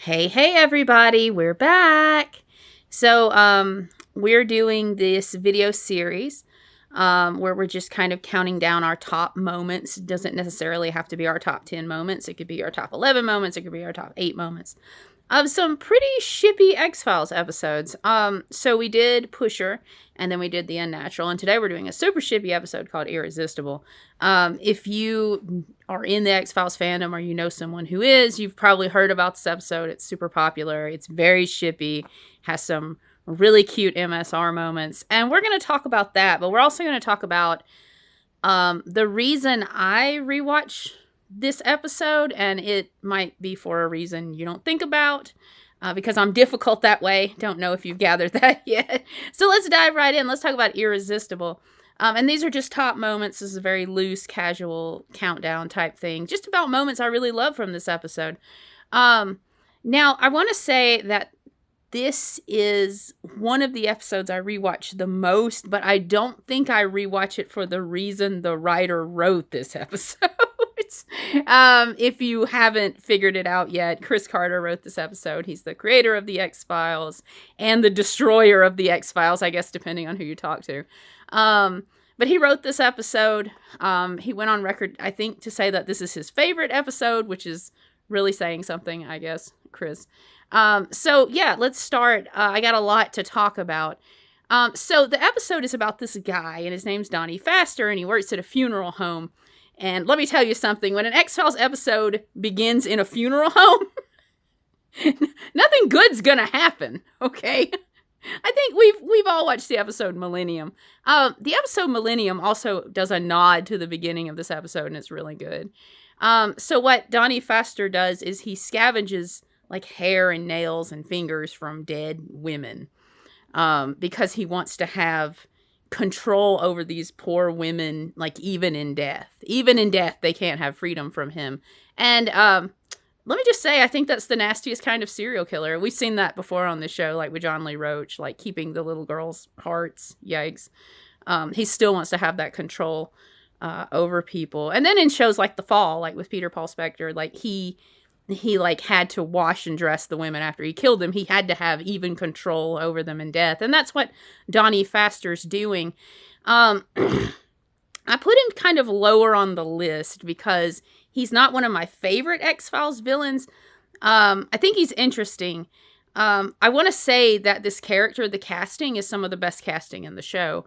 Hey everybody, we're back. We're doing this video series where we're just kind of counting down our top moments. It doesn't necessarily have to be our top 10 moments. It could be our top 11 moments. It could be our top 8 moments of some pretty shippy X-Files episodes. So we did Pusher, and then we did The Unnatural, and today we're doing a super shippy episode called Irresistible. If you are in the X-Files fandom or you know someone who is, you've probably heard about this episode. It's super popular. It's very shippy, has some really cute MSR moments, and we're going to talk about that, but we're also going to talk about the reason I rewatch this episode, and it might be for a reason you don't think about, because I'm difficult that way. Don't know if you've gathered that yet. So let's dive right in. Let's talk about Irresistible. And these are just top moments. This is a very loose, casual countdown type thing. Just about moments I really love from this episode. Now, I want to say that this is one of the episodes I rewatch the most, but I don't think I rewatch it for the reason the writer wrote this episode. If you haven't figured it out yet, Chris Carter wrote this episode. He's the creator of the X-Files and the destroyer of the X-Files, I guess, depending on who you talk to. But he wrote this episode. He went on record, I think, to say that this is his favorite episode, which is really saying something, I guess, Chris. So yeah, let's start. I got a lot to talk about. So the episode is about this guy, and his name's Donnie Faster, and he works at a funeral home. And let me tell you something, when an X-Files episode begins in a funeral home, nothing good's gonna happen, okay? I think we've all watched the episode Millennium. The episode Millennium also does a nod to the beginning of this episode, and it's really good. So what Donnie Faster does is he scavenges like hair and nails and fingers from dead women, because he wants to have control over these poor women, like even in death. Even in death, they can't have freedom from him. And let me just say, I think that's the nastiest kind of serial killer. We've seen that before on the show, like with John Lee Roach, like keeping the little girls' hearts. Yikes. He still wants to have that control over people. And then in shows like The Fall, like with Peter Paul Spector, like he like had to wash and dress the women after he killed them. He had to have even control over them in death. And that's what Donnie Faster's doing. I put him kind of lower on the list because he's not one of my favorite X-Files villains. I think he's interesting. I want to say that this character, the casting, is some of the best casting in the show.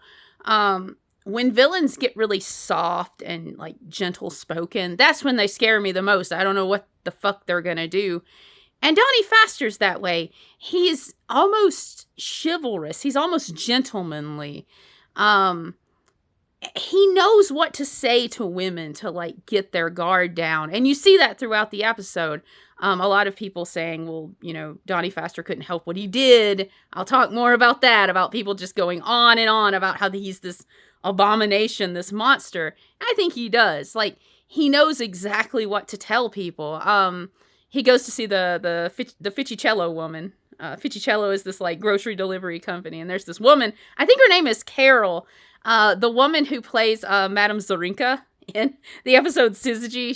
When villains get really soft and like gentle spoken, that's when they scare me the most. I don't know what the fuck they're gonna do. And Donnie Faster's that way. He's almost chivalrous. He's almost gentlemanly. He knows what to say to women to like get their guard down. And you see that throughout the episode. A lot of people saying, well, you know, Donnie Faster couldn't help what he did. I'll talk more about that, about people just going on and on about how he's this abomination, this monster. I think he does. Like, he knows exactly what to tell people. He goes to see the Ficcicello woman. Ficcicello is this like grocery delivery company, and there's this woman. I think her name is Carol. The woman who plays Madame Zorinka in the episode Syzygy.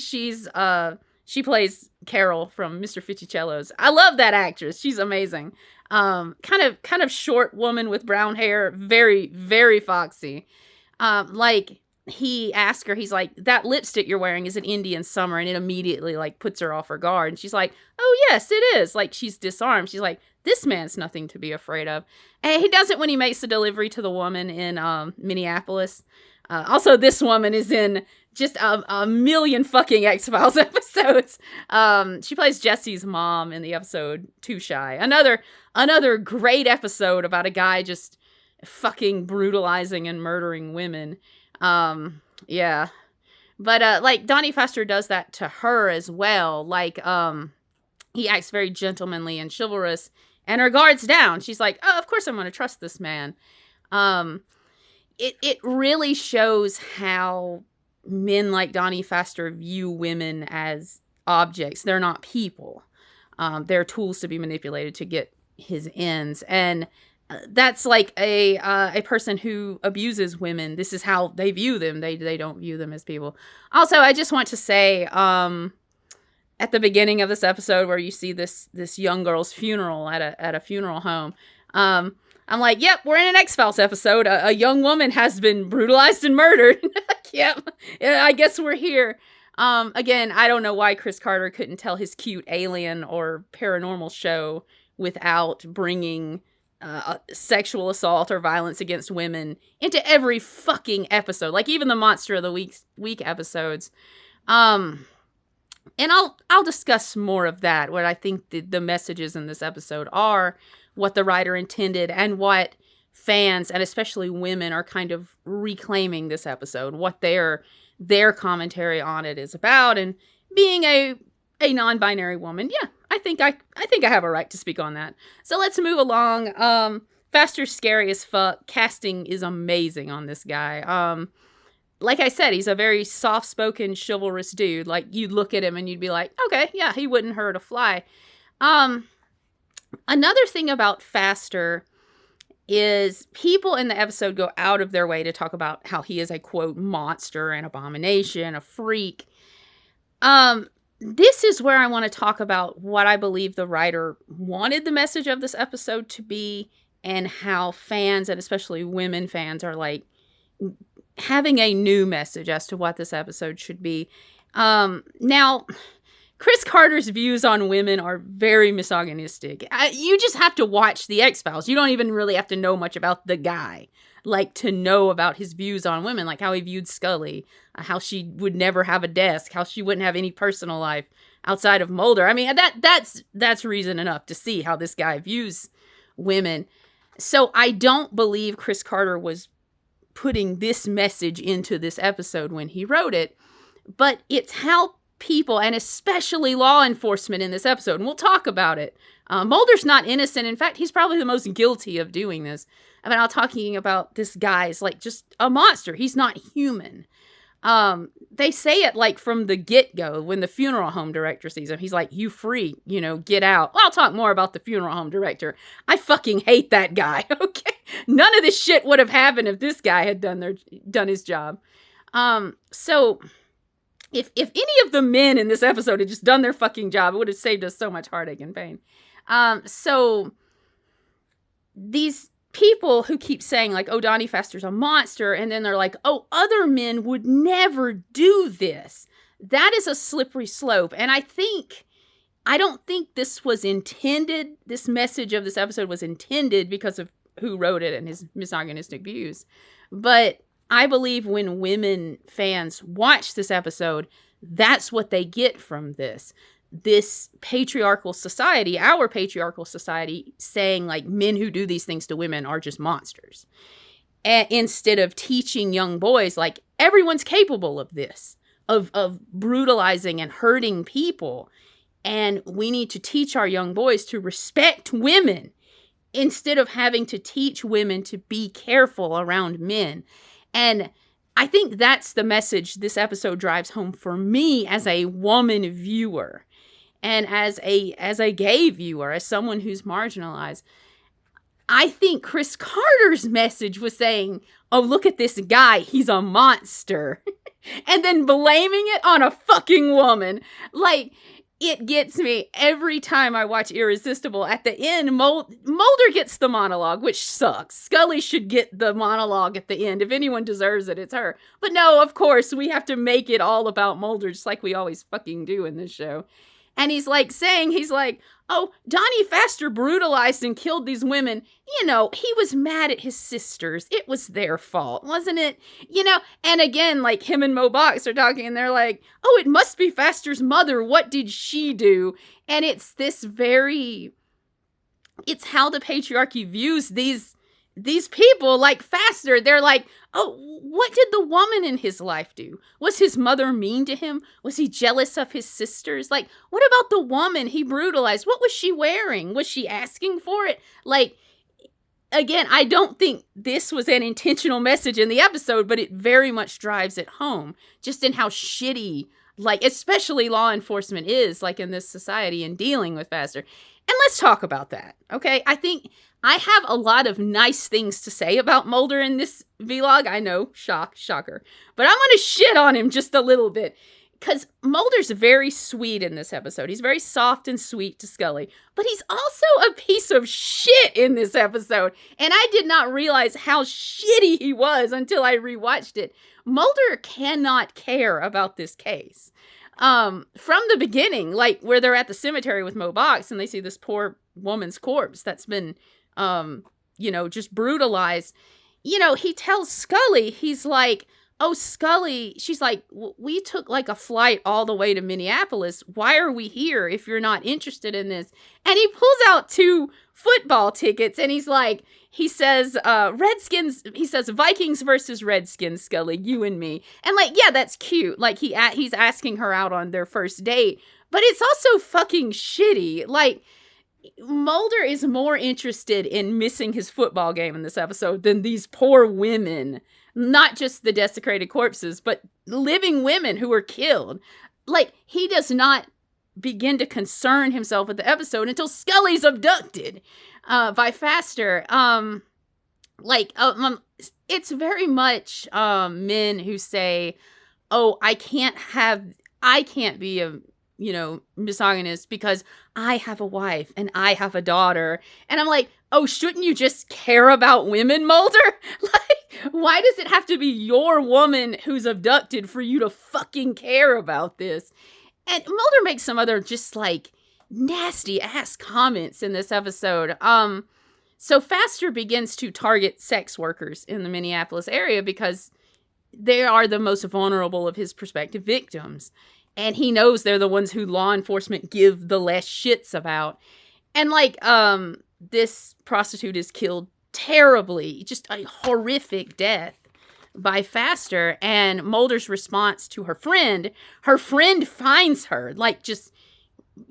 She plays Carol from Mr. Ficcicello's. I love that actress. She's amazing. Kind of short woman with brown hair, very, very foxy. Like, he asked her, he's like, that lipstick you're wearing is an Indian Summer, and it immediately like puts her off her guard. And she's like, oh yes, it is. Like, she's disarmed. She's like, this man's nothing to be afraid of. And he does it when he makes the delivery to the woman in Minneapolis. Also, this woman is in just a million fucking X-Files episodes. She plays Jesse's mom in the episode Too Shy. Another great episode about a guy just fucking brutalizing and murdering women. Yeah. But like Donnie Faster does that to her as well. Like, he acts very gentlemanly and chivalrous, and her guard's down. She's like, oh, of course I'm going to trust this man. It really shows how men like Donnie Faster view women as objects. They're not people. They're tools to be manipulated to get his ends. And that's like a person who abuses women. This is how they view them. They don't view them as people. Also, I just want to say, at the beginning of this episode where you see this young girl's funeral at a funeral home. I'm like, yep, we're in an X-Files episode. A young woman has been brutalized and murdered. Yep, I guess we're here. Again, I don't know why Chris Carter couldn't tell his cute alien or paranormal show without bringing sexual assault or violence against women into every fucking episode. Like even the Monster of the Week episodes. And I'll discuss more of that, what I think the messages in this episode are, what the writer intended, and what fans, and especially women, are kind of reclaiming this episode, what their commentary on it is about. And being a non-binary woman, yeah, I think I have a right to speak on that. So let's move along. Faster's scary as fuck. Casting is amazing on this guy. Like I said, he's a very soft-spoken, chivalrous dude. Like, you'd look at him and you'd be like, okay, yeah, he wouldn't hurt a fly. Another thing about Faster is people in the episode go out of their way to talk about how he is a, quote, monster, an abomination, a freak. This is where I want to talk about what I believe the writer wanted the message of this episode to be, and how fans, and especially women fans, are like having a new message as to what this episode should be. Now, Chris Carter's views on women are very misogynistic. You just have to watch the X-Files. You don't even really have to know much about the guy, like, to know about his views on women, like how he viewed Scully, how she would never have a desk, how she wouldn't have any personal life outside of Mulder. I mean, that's reason enough to see how this guy views women. So I don't believe Chris Carter was putting this message into this episode when he wrote it, but it's how people, and especially law enforcement in this episode, and we'll talk about it. Mulder's not innocent. In fact, he's probably the most guilty of doing this. I mean, I'm talking about this guy's like just a monster. He's not human. They say it like from the get-go when the funeral home director sees him. He's like, you freak, get out. Well, I'll talk more about the funeral home director. I fucking hate that guy, okay? None of this shit would have happened if this guy had done his job. So if any of the men in this episode had just done their fucking job, it would have saved us so much heartache and pain. So these people who keep saying like, oh, Donnie Faster's a monster, and then they're like, oh, other men would never do this. That is a slippery slope. And I don't think this was intended. This message of this episode was intended because of who wrote it and his misogynistic views. But I believe when women fans watch this episode, that's what they get from this. This patriarchal society, our patriarchal society, saying like men who do these things to women are just monsters. Instead of teaching young boys like everyone's capable of this, of brutalizing and hurting people. And we need to teach our young boys to respect women instead of having to teach women to be careful around men. And I think that's the message this episode drives home for me as a woman viewer. And as a gay viewer, as someone who's marginalized, I think Chris Carter's message was saying, oh, look at this guy, he's a monster. And then blaming it on a fucking woman. Like, it gets me every time I watch Irresistible. At the end, Mulder gets the monologue, which sucks. Scully should get the monologue at the end. If anyone deserves it, it's her. But no, of course, we have to make it all about Mulder, just like we always fucking do in this show. And he's like, oh, Donnie Faster brutalized and killed these women. He was mad at his sisters. It was their fault, wasn't it? And again, like him and Mo Box are talking and they're like, oh, it must be Faster's mother. What did she do? And it's how the patriarchy views these people like Faster. They're like, oh, what did the woman in his life do? Was his mother mean to him? Was he jealous of his sisters? Like, what about the woman he brutalized? What was she wearing? Was she asking for it? Like, again, I don't think this was an intentional message in the episode, but it very much drives it home, just in how shitty, like, especially law enforcement is, like, in this society and dealing with Faster. And let's talk about that, okay? I think I have a lot of nice things to say about Mulder in this vlog. I know, shocker. But I'm going to shit on him just a little bit. because Mulder's very sweet in this episode. He's very soft and sweet to Scully, but he's also a piece of shit in this episode. And I did not realize how shitty he was until I rewatched it. Mulder cannot care about this case. From the beginning, like where they're at the cemetery with Mo Box and they see this poor woman's corpse that's been, just brutalized. He tells Scully, he's like, oh, Scully, she's like, we took like a flight all the way to Minneapolis. Why are we here if you're not interested in this? And he pulls out 2 football tickets and he says, Redskins, he says, Vikings versus Redskins, Scully, you and me. And like, yeah, that's cute. Like he's asking her out on their first date, but it's also fucking shitty. Like, Mulder is more interested in missing his football game in this episode than these poor women. Not just the desecrated corpses, but living women who were killed. Like, he does not begin to concern himself with the episode until Scully's abducted by Faster. It's very much men who say, oh, I can't be a misogynist because I have a wife and I have a daughter. And I'm like, oh, shouldn't you just care about women, Mulder? Like, why does it have to be your woman who's abducted for you to fucking care about this? And Mulder makes some other just like nasty ass comments in this episode. So Faster begins to target sex workers in the Minneapolis area because they are the most vulnerable of his prospective victims. And he knows they're the ones who law enforcement give the less shits about. And like, this prostitute is killed terribly, just a horrific death by Faster. And Mulder's response to her friend finds her, like just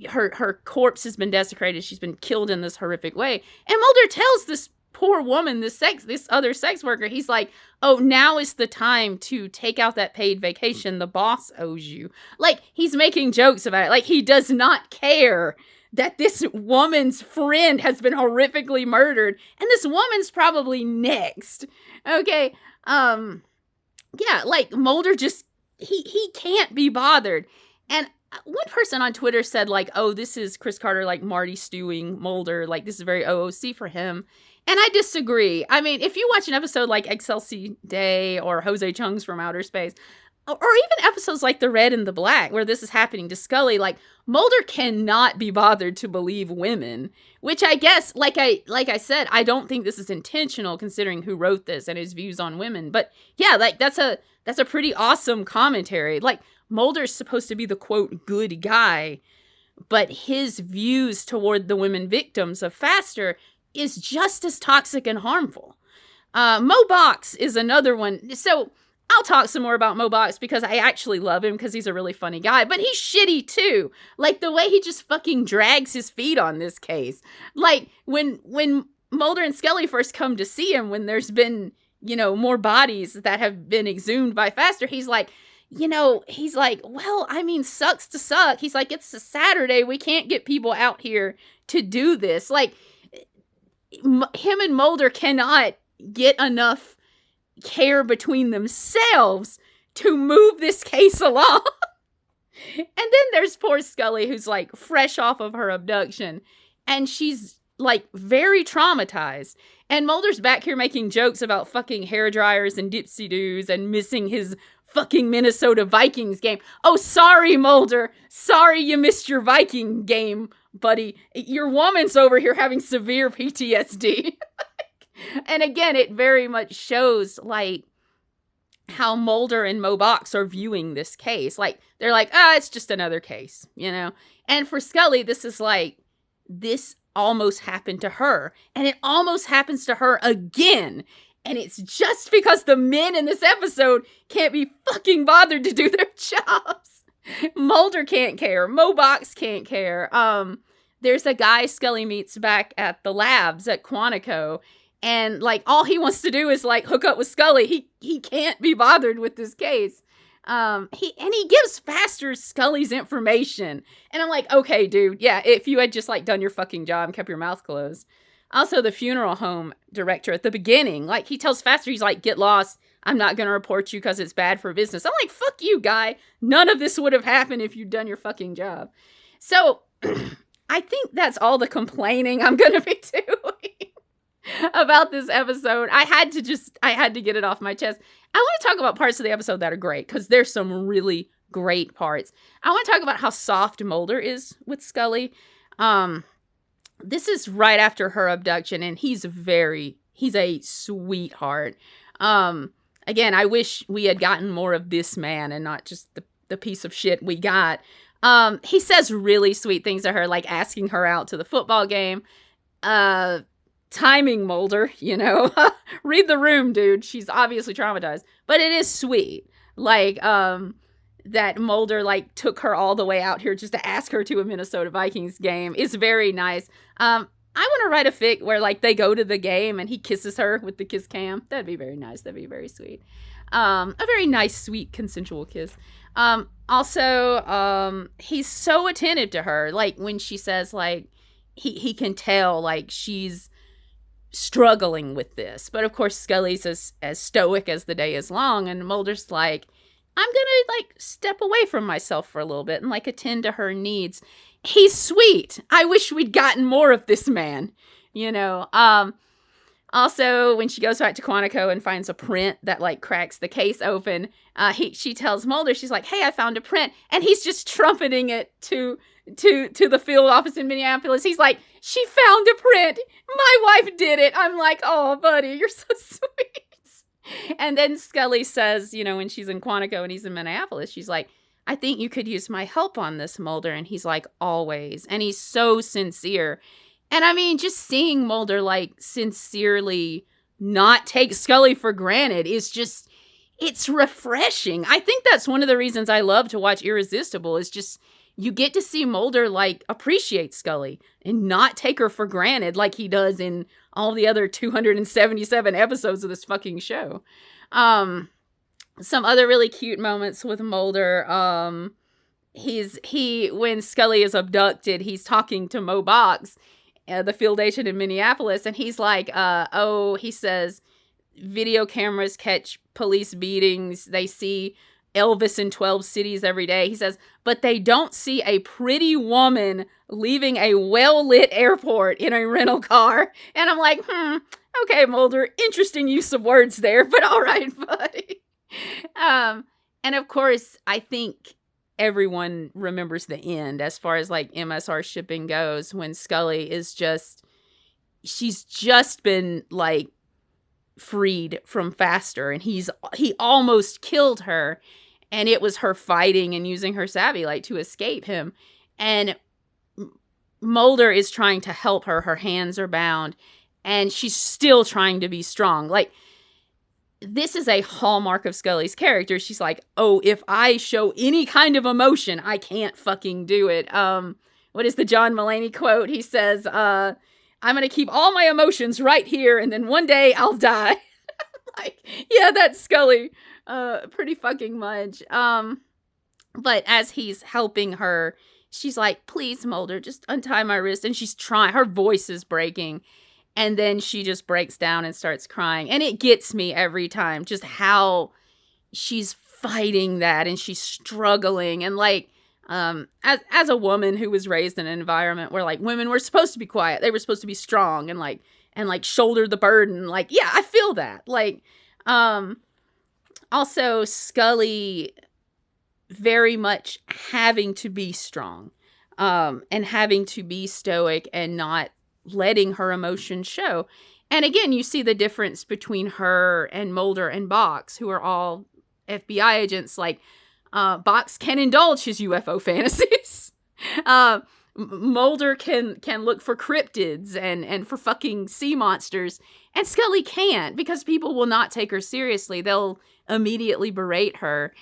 her corpse has been desecrated. She's been killed in this horrific way. And Mulder tells this poor woman, this other sex worker, he's like, oh, now is the time to take out that paid vacation the boss owes you. Like, he's making jokes about it. Like, he does not care that this woman's friend has been horrifically murdered, and this woman's probably next. Okay, yeah, like, Mulder just, he can't be bothered. And one person on Twitter said, like, oh, this is Chris Carter, like, Marty stewing Mulder, like, this is very OOC for him. And I disagree. I mean, if you watch an episode like Excelsior Day or Jose Chung's From Outer Space, or even episodes like The Red and the Black, where this is happening to Scully, like, Mulder cannot be bothered to believe women, which I guess, like I said, I don't think this is intentional considering who wrote this and his views on women. But yeah, like, that's a pretty awesome commentary. Like, Mulder's supposed to be the, quote, good guy, but his views toward the women victims of Faster is just as toxic and harmful. Mo Box is another one. So I'll talk some more about Mo Box because I actually love him because he's a really funny guy, but he's shitty too. Like the way he just fucking drags his feet on this case. Like when Mulder and Scully first come to see him, when there's been, more bodies that have been exhumed by Faster, he's like, well, I mean, sucks to suck. He's like, it's a Saturday. We can't get people out here to do this. Like, him and Mulder cannot get enough care between themselves to move this case along. And then there's poor Scully, who's like fresh off of her abduction, and she's like very traumatized. And Mulder's back here making jokes about fucking hair dryers and dipsy doos and missing his fucking Minnesota Vikings game. Oh, sorry, Mulder. Sorry you missed your Viking game, buddy. Your woman's over here having severe PTSD. And again, it very much shows, like, how Mulder and Mo Box are viewing this case. Like, they're like, it's just another case, And for Scully, this is like, this almost happened to her. And it almost happens to her again. And it's just because the men in this episode can't be fucking bothered to do their jobs. Mulder can't care. Mo Box can't care. There's a guy Scully meets back at the labs at Quantico. And, like, all he wants to do is, like, hook up with Scully. He can't be bothered with this case. He gives Faster Scully's information. And I'm like, okay, dude. Yeah, if you had just, like, done your fucking job and kept your mouth closed. Also, the funeral home director at the beginning, like, he tells Faster, he's like, get lost. I'm not going to report you because it's bad for business. I'm like, fuck you, guy. None of this would have happened if you'd done your fucking job. So I think that's all the complaining I'm going to be doing about this episode. I had to get it off my chest. I want to talk about parts of the episode that are great because there's some really great parts. I want to talk about how soft Mulder is with Scully. This is right after her abduction, and he's a sweetheart. Again, I wish we had gotten more of this man and not just the piece of shit we got. He says really sweet things to her, like asking her out to the football game. Timing Mulder, read the room, dude. She's obviously traumatized, but it is sweet. Like, that Mulder, like, took her all the way out here just to ask her to a Minnesota Vikings game is very nice. I want to write a fic where, like, they go to the game and he kisses her with the kiss cam. That'd be very nice. That'd be very sweet. A very nice, sweet, consensual kiss. Also, he's so attentive to her. Like, when she says, like, he can tell, like, she's struggling with this. But, of course, Scully's as stoic as the day is long. And Mulder's like, I'm gonna, like, step away from myself for a little bit and, like, attend to her needs. He's sweet. I wish we'd gotten more of this man, Also, when she goes back to Quantico and finds a print that, like, cracks the case open, she tells Mulder, she's like, hey, I found a print. And he's just trumpeting it to the field office in Minneapolis. He's like, she found a print. My wife did it. I'm like, oh, buddy, you're so sweet. And then Scully says, when she's in Quantico and he's in Minneapolis, she's like, I think you could use my help on this, Mulder. And he's like, always. And he's so sincere. And I mean, just seeing Mulder, like, sincerely not take Scully for granted is just, it's refreshing. I think that's one of the reasons I love to watch Irresistible is just, you get to see Mulder, like, appreciate Scully and not take her for granted like he does in all the other 277 episodes of this fucking show. Some other really cute moments with Mulder. When Scully is abducted, he's talking to Mo Box, the field agent in Minneapolis, and he's like, he says, video cameras catch police beatings. They see Elvis in 12 cities every day. He says, but they don't see a pretty woman leaving a well-lit airport in a rental car. And I'm like, okay, Mulder, interesting use of words there, but all right, buddy. And of course, I think everyone remembers the end as far as, like, MSR shipping goes, when Scully is she's just been, like, freed from Faster, and he almost killed her, and it was her fighting and using her savvy light to escape him. And Mulder is trying to help her. Her hands are bound, and she's still trying to be strong. Like, this is a hallmark of Scully's character. She's like, oh, if I show any kind of emotion, I can't fucking do it. What is the John Mulaney quote? He says, I'm going to keep all my emotions right here, and then one day I'll die. Like, yeah, that's Scully pretty fucking much. But as he's helping her, she's like, please, Mulder, just untie my wrist. And she's trying. Her voice is breaking. And then she just breaks down and starts crying. And it gets me every time, just how she's fighting that and she's struggling. And, like, as a woman who was raised in an environment where, like, women were supposed to be quiet, they were supposed to be strong and shoulder the burden. Like, yeah, I feel that. Like, also Scully very much having to be strong, and having to be stoic and not letting her emotions show. And again, you see the difference between her and Mulder and Box, who are all FBI agents. Like, Box can indulge his UFO fantasies. Mulder can look for cryptids and for fucking sea monsters. And Scully can't, because people will not take her seriously. They'll immediately berate her.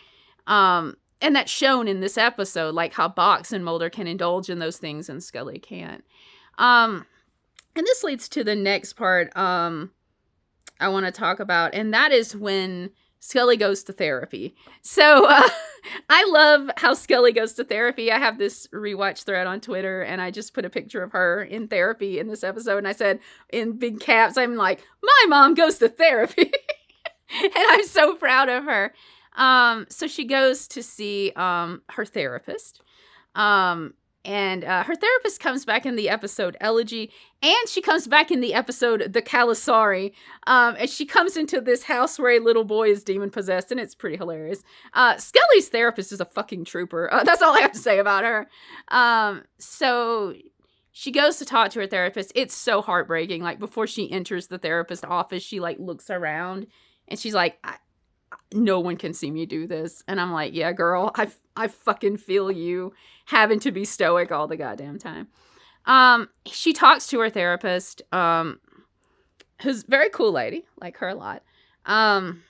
And that's shown in this episode, like how Box and Mulder can indulge in those things and Scully can't. And this leads to the next part I want to talk about, and that is when Scully goes to therapy. So I love how Scully goes to therapy. I have this rewatch thread on Twitter, and I just put a picture of her in therapy in this episode, and I said in big caps, I'm like, my mom goes to therapy. And I'm so proud of her. So she goes to see her therapist. And her therapist comes back in the episode Elegy, and she comes back in the episode The Calasari. And she comes into this house where a little boy is demon possessed, and it's pretty hilarious. Skelly's therapist is a fucking trooper. That's all I have to say about her. So she goes to talk to her therapist. It's so heartbreaking. Like, before she enters the therapist office, she like looks around and she's like, no one can see me do this. And I'm like, yeah, girl, I fucking feel you having to be stoic all the goddamn time. She talks to her therapist, who's a very cool lady, like her a lot. Her and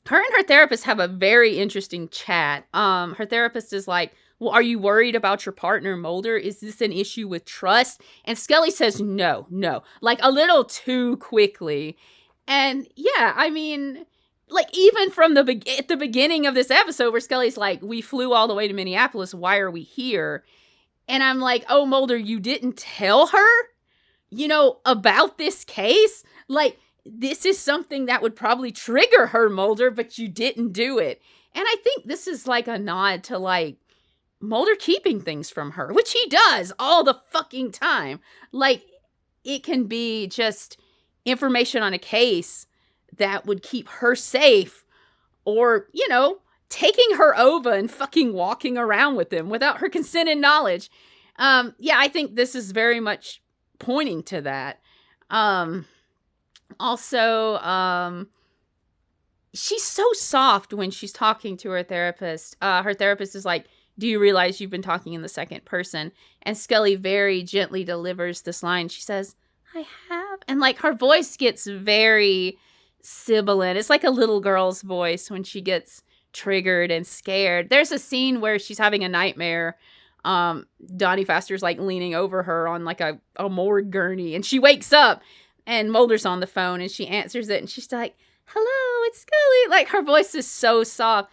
her therapist have a very interesting chat. Her therapist is like, well, are you worried about your partner, Mulder? Is this an issue with trust? And Scully says, no, like a little too quickly. And yeah, I mean, like, even from at the beginning of this episode where Scully's like, we flew all the way to Minneapolis, why are we here? And I'm like, oh, Mulder, you didn't tell her, about this case? Like, this is something that would probably trigger her, Mulder, but you didn't do it. And I think this is like a nod to like Mulder keeping things from her, which he does all the fucking time. Like, it can be just information on a case that would keep her safe, or, taking her over and fucking walking around with him without her consent and knowledge. Yeah, I think this is very much pointing to that. Also, she's so soft when she's talking to her therapist. Her therapist is like, do you realize you've been talking in the second person? And Scully very gently delivers this line. She says, I have. And like, her voice gets very sibilant. It's like a little girl's voice when she gets triggered and scared. There's a scene where she's having a nightmare. Donnie Pfaster's like leaning over her on like a morgue gurney, and she wakes up and Mulder's on the phone, and she answers it, and she's like, hello, it's Scully. Like, her voice is so soft.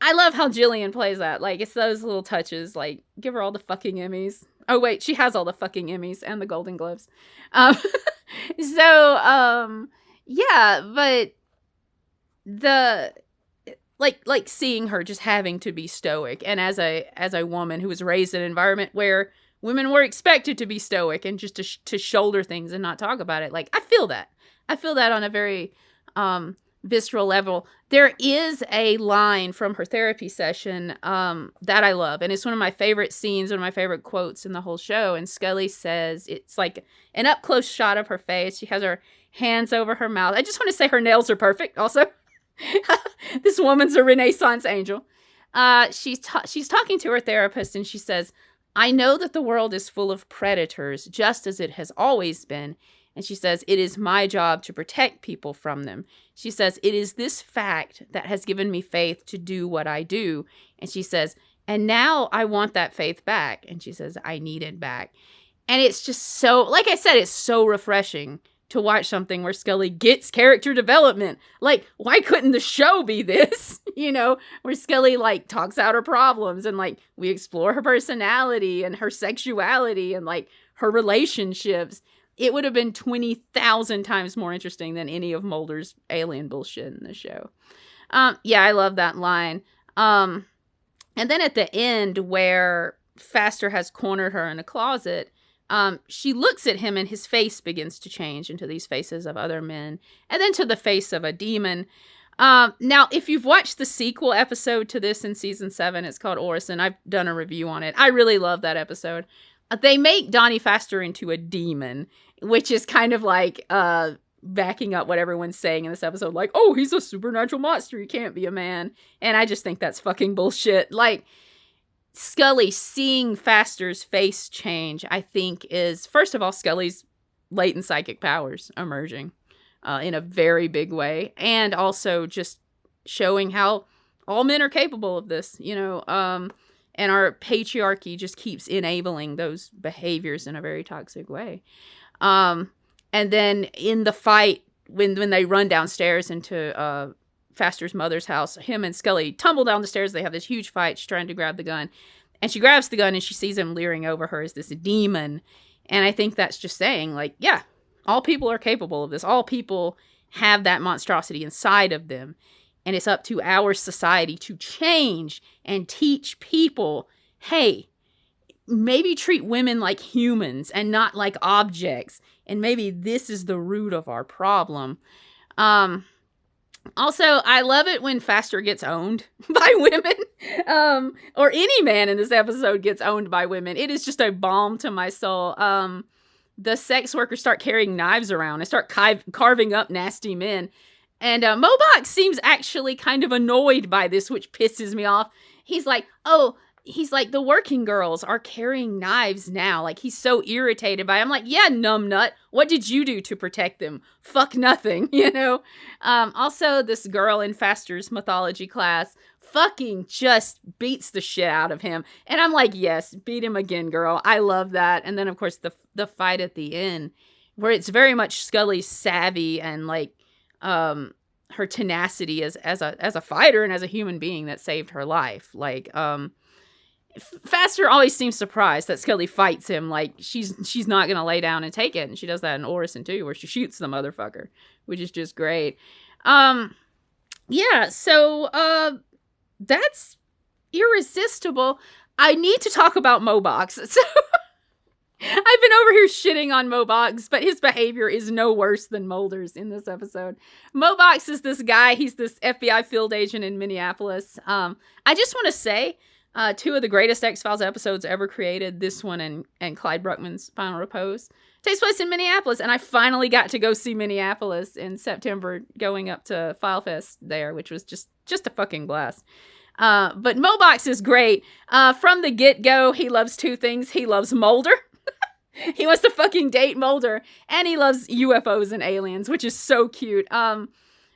I love how Jillian plays that. Like, it's those little touches. Like, give her all the fucking Emmys. Oh, wait, she has all the fucking Emmys and the Golden Globes. Yeah, but the like seeing her just having to be stoic, and as a woman who was raised in an environment where women were expected to be stoic and just to shoulder things and not talk about it. Like, I feel that on a very visceral level. There is a line from her therapy session that I love, and it's one of my favorite scenes, one of my favorite quotes in the whole show. And Scully says, it's like an up close shot of her face. She has her hands over her mouth. I just want to say her nails are perfect also. This woman's a Renaissance angel. She's talking to her therapist, and she says, I know that the world is full of predators, just as it has always been. And she says, it is my job to protect people from them. She says, it is this fact that has given me faith to do what I do. And she says, and now I want that faith back. And she says, I need it back. And it's just so, like I said, it's so refreshing to watch something where Scully gets character development. Like, why couldn't the show be this? Where Scully, like, talks out her problems, and, like, we explore her personality and her sexuality and, like, her relationships. It would have been 20,000 times more interesting than any of Mulder's alien bullshit in the show. Yeah, I love that line. And then at the end, where Pfaster has cornered her in a closet, she looks at him, and his face begins to change into these faces of other men, and then to the face of a demon. Now, if you've watched the sequel episode to this in season 7, it's called Orison. I've done a review on it. I really love that episode. They make Donnie Pfaster into a demon, which is kind of like backing up what everyone's saying in this episode. Like, oh, he's a supernatural monster. He can't be a man. And I just think that's fucking bullshit. Like, Scully seeing Pfaster's face change, I think, is, first of all, Scully's latent psychic powers emerging in a very big way. And also just showing how all men are capable of this, and our patriarchy just keeps enabling those behaviors in a very toxic way. And then in the fight, when they run downstairs into Pfaster's mother's house, him and Scully tumble down the stairs. They have this huge fight. She's trying to grab the gun. And she grabs the gun, and she sees him leering over her as this demon. And I think that's just saying, like, yeah, all people are capable of this. All people have that monstrosity inside of them. And it's up to our society to change and teach people, hey, maybe treat women like humans and not like objects. And maybe this is the root of our problem. Also, I love it when Faster gets owned by women, or any man in this episode gets owned by women. It is just a balm to my soul. The sex workers start carrying knives around and start carving up nasty men. And Mobox seems actually kind of annoyed by this, which pisses me off. He's like, the working girls are carrying knives now. Like, he's so irritated by it. I'm like, yeah, numbnut. What did you do to protect them? Fuck nothing, you know? Also, this girl in Faster's mythology class fucking just beats the shit out of him. And I'm like, yes, beat him again, girl. I love that. And then, of course, the fight at the end, where it's very much Scully's savvy and, like, her tenacity as a fighter and as a human being that saved her life. Like, Faster always seems surprised that Scully fights him. Like, she's not gonna lay down and take it, and she does that in Orison too, where she shoots the motherfucker, which is just great. Yeah, so that's Irresistible. I need to talk about Mobox. So I've been over here shitting on Mobox, but his behavior is no worse than Mulder's in this episode. Mobox is this guy. He's this FBI field agent in Minneapolis. I just want to say, two of the greatest X-Files episodes ever created, this one and Clyde Bruckman's Final Repose, takes place in Minneapolis. And I finally got to go see Minneapolis in September, going up to FileFest there, which was just a fucking blast. But Mobox is great. From the get-go, he loves two things. He loves Mulder. He wants to fucking date Mulder, and he loves UFOs and aliens, which is so cute.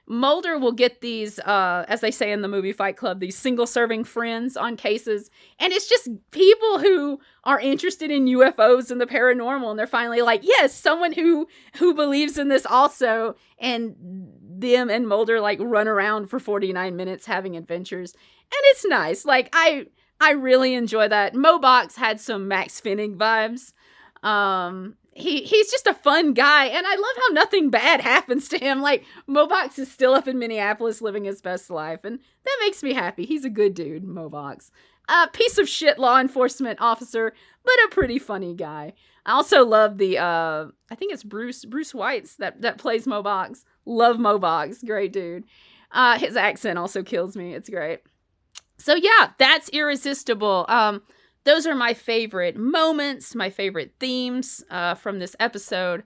Mulder will get these, as they say in the movie Fight Club, these single-serving friends on cases, and it's just people who are interested in UFOs and the paranormal, and they're finally like, yes, someone who believes in this also, and them and Mulder, like, run around for 49 minutes having adventures, and it's nice. Like, I really enjoy that. Mobox had some Max Finning vibes. He's just a fun guy, and I love how nothing bad happens to him. Like, Mobox is still up in Minneapolis living his best life, and that makes me happy. He's a good dude, Mobox. Piece of shit law enforcement officer, but a pretty funny guy. I also love the, I think it's Bruce Weitz that plays Mobox. Love Mobox. Great dude. His accent also kills me. It's great. So yeah, that's Irresistible. Those are my favorite moments, my favorite themes from this episode.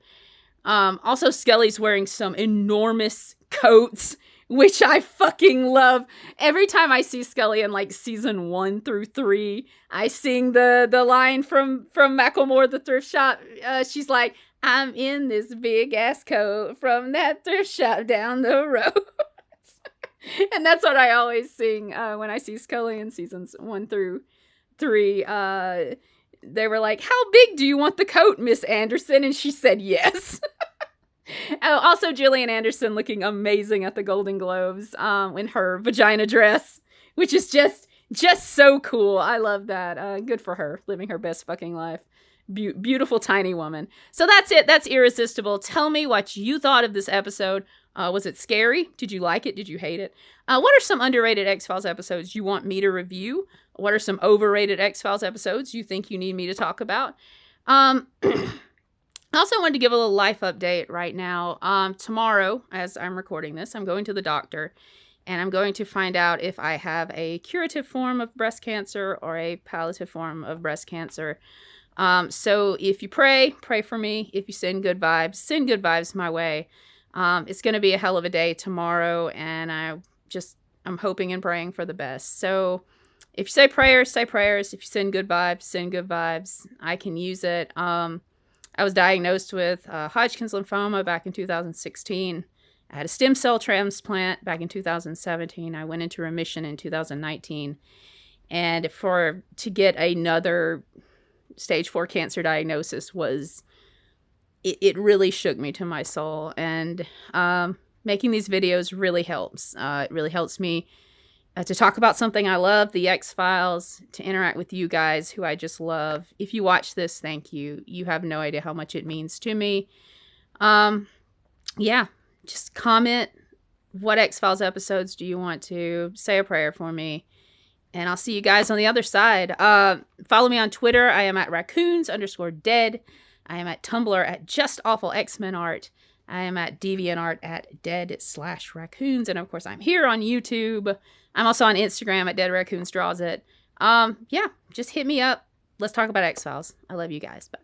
Also, Scully's wearing some enormous coats, which I fucking love. Every time I see Scully in, like, season 1 through 3, I sing the line from Macklemore, The Thrift Shop. She's like, I'm in this big-ass coat from that thrift shop down the road. And that's what I always sing when I see Scully in seasons 1 through 3. They were like, how big do you want the coat, Miss Anderson? And she said yes. Oh, also Gillian Anderson looking amazing at the Golden Globes in her vagina dress, which is just so cool. I love that. Good for her, living her best fucking life. Beautiful tiny woman. So that's it. That's Irresistible. Tell me what you thought of this episode. Was it scary? Did you like it? Did you hate it? What are some underrated X-Files episodes you want me to review? What are some overrated X-Files episodes you think you need me to talk about? I also wanted to give a little life update right now. Tomorrow, as I'm recording this, I'm going to the doctor, and I'm going to find out if I have a curative form of breast cancer or a palliative form of breast cancer. So if you pray for me. If you send good vibes my way. It's going to be a hell of a day tomorrow, and I'm hoping and praying for the best. So if you say prayers, say prayers. If you send good vibes. I can use it. I was diagnosed with Hodgkin's lymphoma back in 2016. I had a stem cell transplant back in 2017. I went into remission in 2019. And to get another stage 4 cancer diagnosis it really shook me to my soul. And making these videos really helps. It really helps me to talk about something I love, the X-Files, to interact with you guys who I just love. If you watch this, thank you. You have no idea how much it means to me. Yeah, just comment what X-Files episodes do you want to say a prayer for me. And I'll see you guys on the other side. Follow me on Twitter. I am at raccoons_dead. I am at Tumblr at justawfulxmenart. I am at DeviantArt at dead/raccoons. And of course, I'm here on YouTube. I'm also on Instagram at deadraccoonsdrawsit. Yeah, just hit me up. Let's talk about X-Files. I love you guys. Bye.